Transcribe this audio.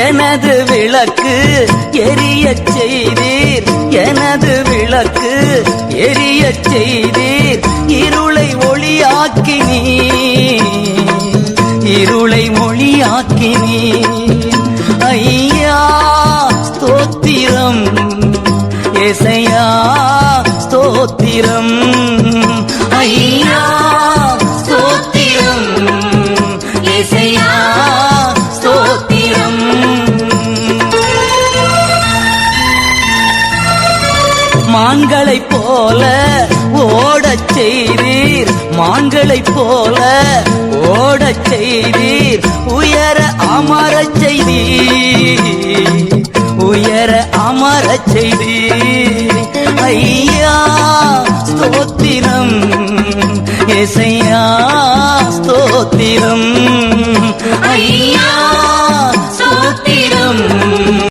எனது விளக்கு எரியச் செய்தீர், எனது விளக்கு எரியச் செய்தீர், இருளை ஒளியாக்கினீர், இருளை மொழியாக்கினீர். ஐயா ஸ்தோத்திரம், ஏசையா ஸ்தோத்திரம், ஐயா ஸ்தோத்திரம், ஏசையா ஸ்தோத்திரம். மான்களைப் போல ஓடச் செய்தீர், மான்களைப் போல ஓடச் செய்தீர், உயர அமரச் செய்தீர், உயர அமரச் செய்தீர். ஐயா ஸ்தோத்திரம், ஏசையா ஸ்தோத்திரம், ஐயா